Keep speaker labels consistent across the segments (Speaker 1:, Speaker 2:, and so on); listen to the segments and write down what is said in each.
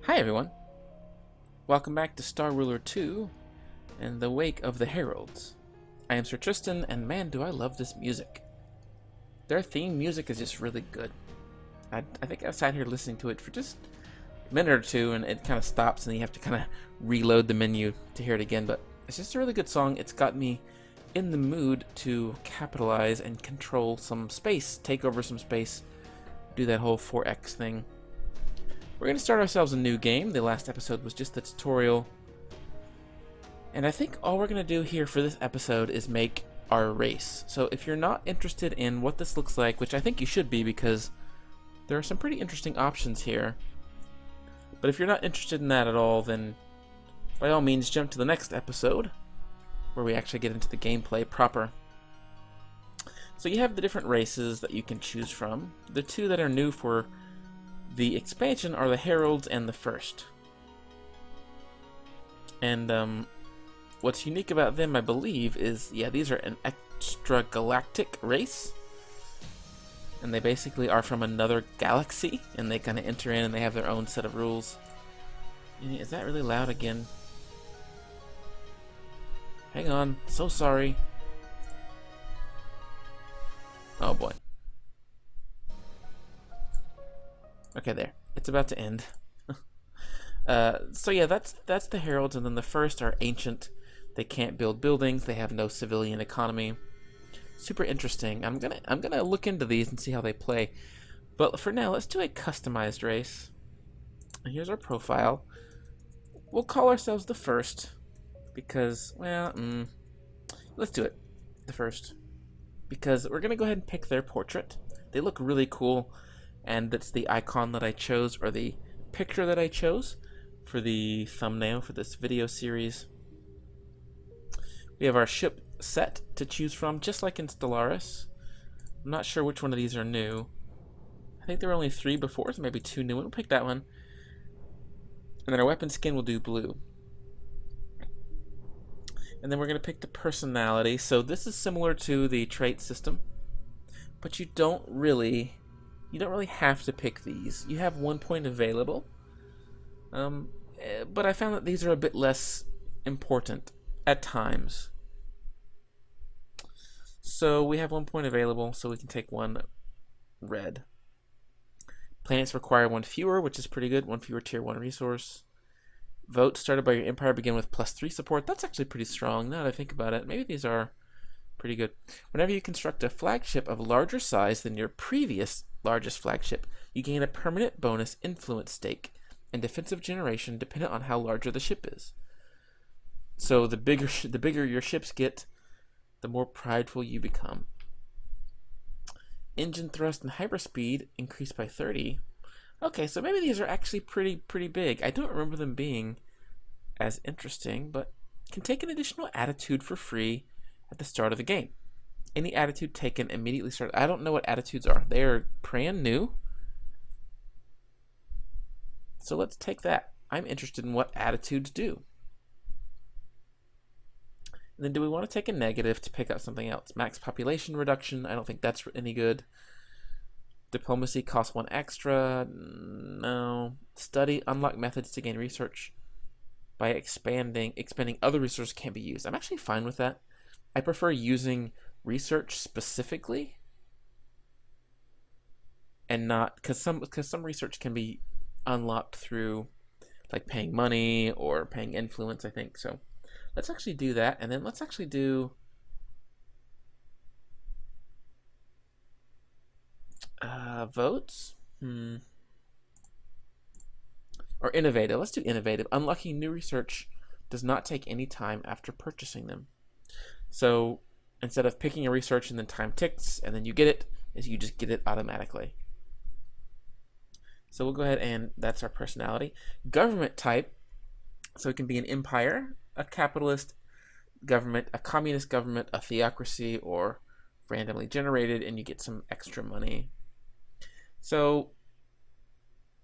Speaker 1: Hi everyone, welcome back to Star Ruler 2 in the wake of the Heralds. I am Sir Tristan, and man do I love this music. Their theme music is just really good. I think I've sat here listening to it for just a minute or two and it kind of stops and you have to kind of reload the menu to hear it again, but it's just a really good song. It's got me in the mood to capitalize and control some space, take over some space, do that whole 4X thing. We're going to start ourselves a new game. The last episode was just the tutorial. And I think all we're going to do here for this episode is make our race. So if you're not interested in what this looks like, which I think you should be because there are some pretty interesting options here. But if you're not interested in that at all, then by all means jump to the next episode where we actually get into the gameplay proper. So you have the different races that you can choose from. The two that are new for the expansion are the Heralds and the First. And what's unique about them, I believe, is, yeah, these are an extra galactic race. And they basically are from another galaxy, and they kind of enter in and they have their own set of rules. Is that really loud again? Hang on, so sorry. Oh boy. Okay, there. It's about to end. So yeah, that's the Heralds, and then the First are ancient. They can't build buildings. They have no civilian economy. Super interesting. I'm gonna look into these and see how they play. But for now, let's do a customized race. Here's our profile. We'll call ourselves the First because, well, let's do it. The First. Because we're gonna go ahead and pick their portrait. They look really cool. And that's the icon that I chose, or the picture that I chose for the thumbnail for this video series. We have our ship set to choose from, just like in Stellaris. I'm not sure which one of these are new. I think there were only 3 before, so maybe 2 new. We'll pick that one. And then our weapon skin will do blue. And then we're going to pick the personality. So this is similar to the trait system, but you don't really have to pick these. You have 1 point available, but I found that these are a bit less important at times. So we have 1 point available, so we can take 1 red. Planets require 1 fewer, which is pretty good. 1 fewer tier 1 resource. Votes started by your empire begin with +3 support. That's actually pretty strong now that I think about it. Maybe these are pretty good. Whenever you construct a flagship of larger size than your previous largest flagship, you gain a permanent bonus influence stake and defensive generation dependent on how larger the ship is. So the bigger your ships get, the more prideful you become. Engine thrust and hyperspeed increase by 30. Okay, so maybe these are actually pretty big. I don't remember them being as interesting, but can take an additional attitude for free at the start of the game. Any attitude taken immediately starts. I don't know what attitudes are. They are brand new. So let's take that. I'm interested in what attitudes do. And then do we want to take a negative to pick up something else? Max population reduction. I don't think that's any good. Diplomacy costs 1 extra. No. Study. Unlock methods to gain research by expanding other resources can be used. I'm actually fine with that. I prefer using research specifically, and not because some research can be unlocked through like paying money or paying influence, I think. So let's actually do that, and then let's actually do votes or innovative. Let's do innovative. Unlocking new research does not take any time after purchasing them. So instead of picking a research and then time ticks and then you get it, you just get it automatically. So we'll go ahead, and that's our personality. Government type, so it can be an empire, a capitalist government, a communist government, a theocracy, or randomly generated, and you get some extra money. So,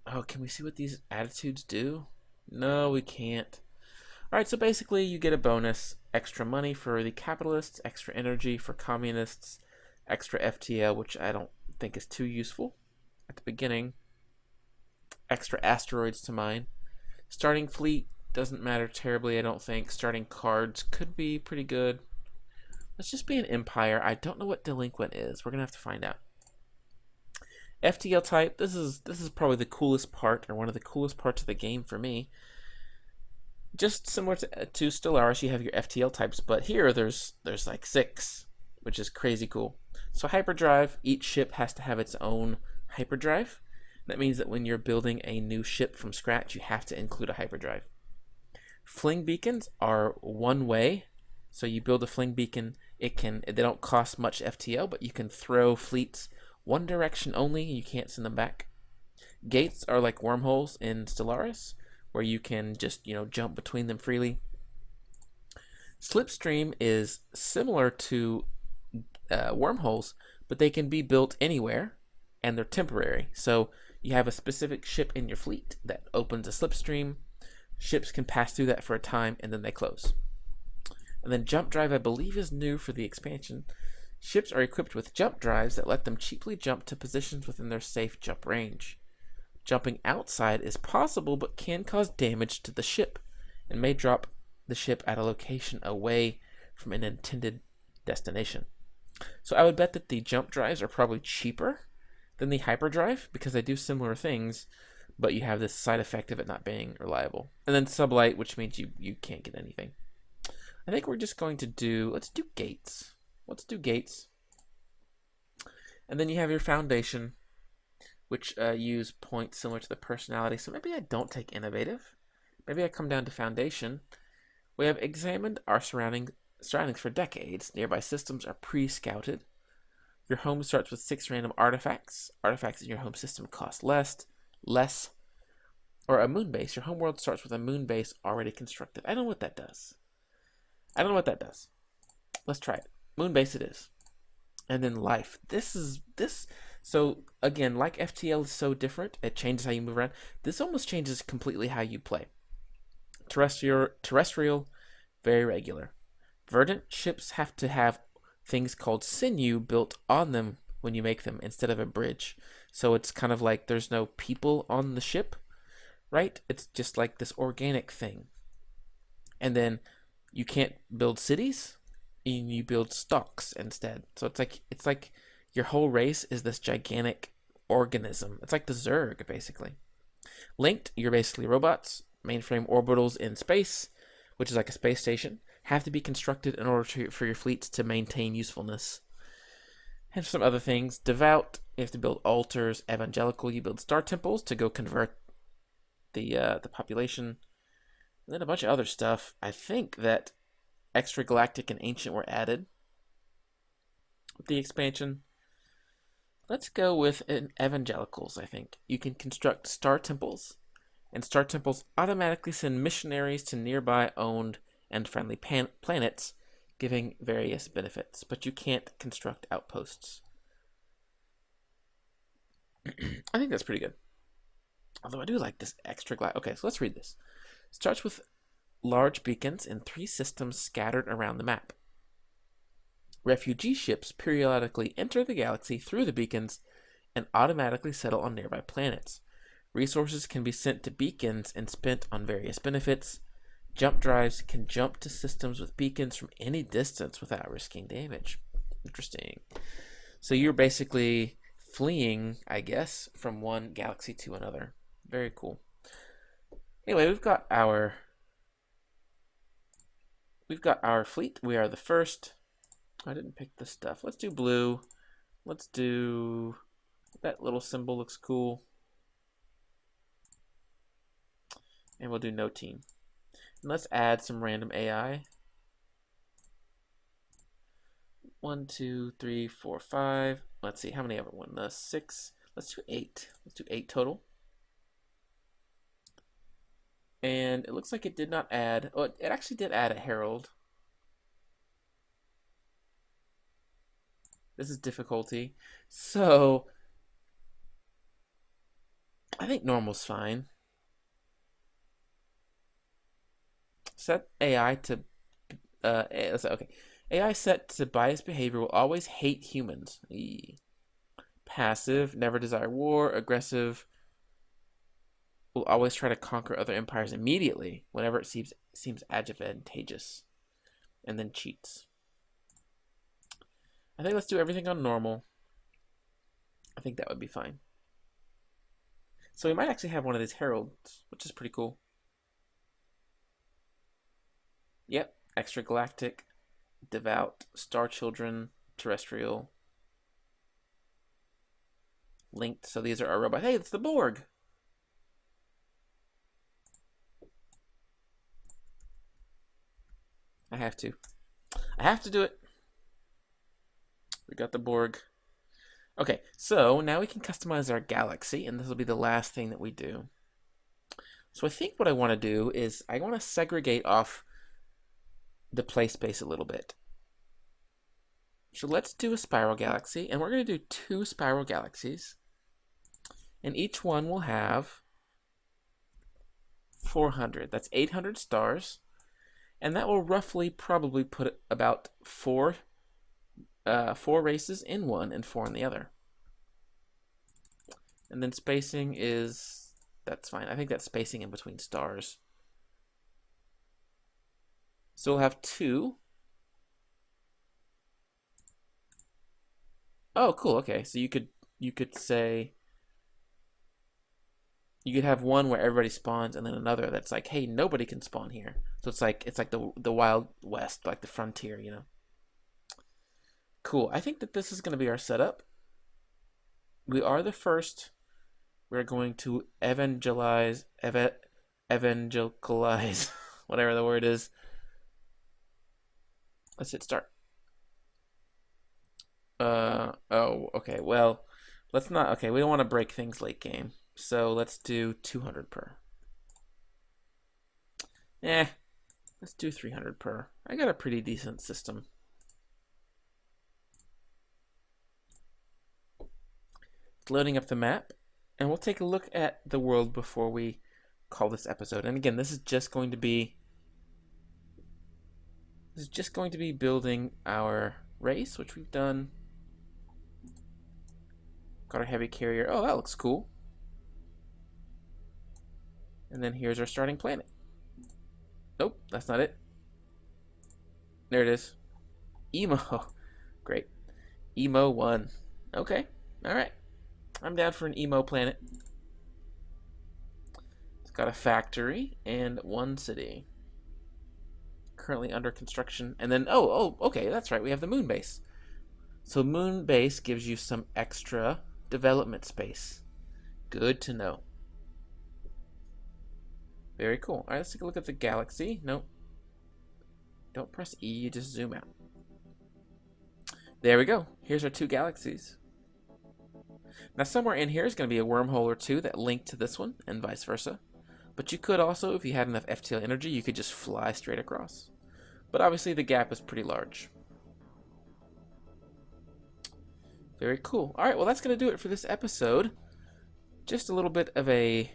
Speaker 1: oh, can we see what these attitudes do? No, we can't. Alright, so basically you get a bonus. Extra money for the capitalists, extra energy for communists, extra FTL, which I don't think is too useful at the beginning. Extra asteroids to mine. Starting fleet doesn't matter terribly, I don't think. Starting cards could be pretty good. Let's just be an empire. I don't know what delinquent is. We're gonna have to find out. FTL type. This is probably the coolest part, or one of the coolest parts of the game for me. Just similar to Stellaris, you have your FTL types, but here there's like 6, which is crazy cool. So hyperdrive. Each ship has to have its own hyperdrive. That means that when you're building a new ship from scratch, you have to include a hyperdrive. Fling beacons are one way. So you build a fling beacon, they don't cost much FTL, but you can throw fleets one direction only, you can't send them back. Gates are like wormholes in Stellaris, where you can just, jump between them freely. Slipstream is similar to wormholes, but they can be built anywhere, and they're temporary. So you have a specific ship in your fleet that opens a slipstream. Ships can pass through that for a time, and then they close. And then jump drive, I believe, is new for the expansion. Ships are equipped with jump drives that let them cheaply jump to positions within their safe jump range. Jumping outside is possible, but can cause damage to the ship, and may drop the ship at a location away from an intended destination. So I would bet that the jump drives are probably cheaper than the hyperdrive, because they do similar things, but you have this side effect of it not being reliable. And then sublight, which means you can't get anything. I think we're just going to let's do gates. Let's do gates. And then you have your foundation, which use points similar to the personality. So maybe I don't take innovative. Maybe I come down to foundation. We have examined our surroundings for decades. Nearby systems are pre-scouted. Your home starts with 6 random artifacts. Artifacts in your home system cost less. Or a moon base. Your homeworld starts with a moon base already constructed. I don't know what that does. Let's try it. Moon base it is. And then life. So again, like FTL is so different, it changes how you move around. This almost changes completely how you play. Terrestrial, very regular. Verdant ships have to have things called sinew built on them when you make them instead of a bridge. So it's kind of like there's no people on the ship, right? It's just like this organic thing. And then you can't build cities, and you build stocks instead. So it's like your whole race is this gigantic organism. It's like the Zerg, basically. Linked, you're basically robots. Mainframe orbitals in space, which is like a space station, have to be constructed in order for your fleets to maintain usefulness. And some other things. Devout, you have to build altars. Evangelical, you build star temples to go convert the population. And then a bunch of other stuff. I think that extra galactic and ancient were added with the expansion. Let's go with evangelicals, I think. You can construct star temples, and star temples automatically send missionaries to nearby owned and friendly planets, giving various benefits, but you can't construct outposts. I think that's pretty good. Although I do like this extra Okay, so let's read this. Starts with large beacons in 3 systems scattered around the map. Refugee ships periodically enter the galaxy through the beacons and automatically settle on nearby planets. Resources can be sent to beacons and spent on various benefits. Jump drives can jump to systems with beacons from any distance without risking damage. Interesting. So you're basically fleeing, I guess, from one galaxy to another. Very cool. Anyway, we've got our fleet. We are the first. I didn't pick this stuff. Let's do blue. Let's do that little symbol looks cool. And we'll do no team. And let's add some random AI. 1, 2, 3, 4, 5. Let's see, how many have it? 1, 6. Let's do 8. Let's do 8 total. And it looks like it did not add. Oh, it actually did add a herald. This is difficulty. So I think normal's fine. Set AI to okay. AI set to biased behavior will always hate humans. Passive, never desire war. Aggressive, will always try to conquer other empires immediately whenever it seems advantageous, and then cheats. I think let's do everything on normal. I think that would be fine. So we might actually have one of these heralds, which is pretty cool. Yep, extra galactic, devout, star children, terrestrial, linked. So these are our robots. Hey, it's the Borg. I have to do it. We got the Borg. Okay, so now we can customize our galaxy, and this will be the last thing that we do. So I think what I want to do is I want to segregate off the play space a little bit. So let's do a spiral galaxy, and we're going to do 2 spiral galaxies, and each one will have 400. That's 800 stars, and that will roughly probably put about 4 races in one and 4 in the other. And then spacing is, that's fine. I think that's spacing in between stars. So we'll have 2. Oh, cool. Okay, so you could say you could have one where everybody spawns, and then another that's like, hey, nobody can spawn here. So it's like the Wild West, like the frontier, you know. Cool. I think that this is going to be our setup. We are the first. We're going to evangelize, whatever the word is. Let's hit start. Oh, okay. Well, let's not. Okay, we don't want to break things late game. So let's do 200 per. Let's do 300 per. I got a pretty decent system. It's loading up the map, and we'll take a look at the world before we call this episode. And again, this is just going to be building our race, which we've done. Got our heavy carrier. Oh, that looks cool. And then here's our starting planet. Nope, that's not it. There it is. Emo. Great. Emo 1. Okay. All right. I'm down for an emo planet. It's got a factory and 1 city. Currently under construction. And then, oh, okay, that's right. We have the moon base. So moon base gives you some extra development space. Good to know. Very cool. All right, let's take a look at the galaxy. Nope. Don't press E, you just zoom out. There we go. Here's our 2 galaxies. Now somewhere in here is going to be a wormhole or 2 that link to this one, and vice versa. But you could also, if you had enough FTL energy, you could just fly straight across. But obviously the gap is pretty large. Very cool. Alright, well that's going to do it for this episode. Just a little bit of a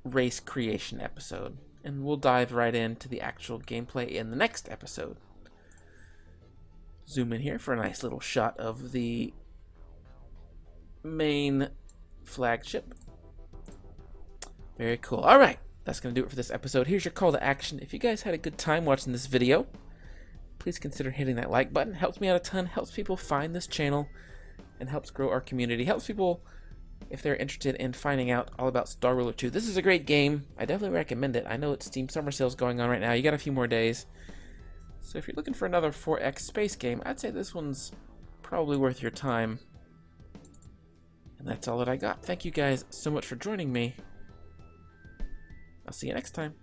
Speaker 1: race creation episode. And we'll dive right into the actual gameplay in the next episode. Zoom in here for a nice little shot of the main flagship. Very cool. All right, that's going to do it for this episode. Here's your call to action. If you guys had a good time watching this video, please consider hitting that like button. Helps me out a ton, helps people find this channel, and helps grow our community. Helps people if they're interested in finding out all about Star Ruler 2. This is a great game. I definitely recommend it. I know it's Steam Summer Sales going on right now. You got a few more days. So if you're looking for another 4X space game, I'd say this one's probably worth your time. And that's all that I got. Thank you guys so much for joining me. I'll see you next time.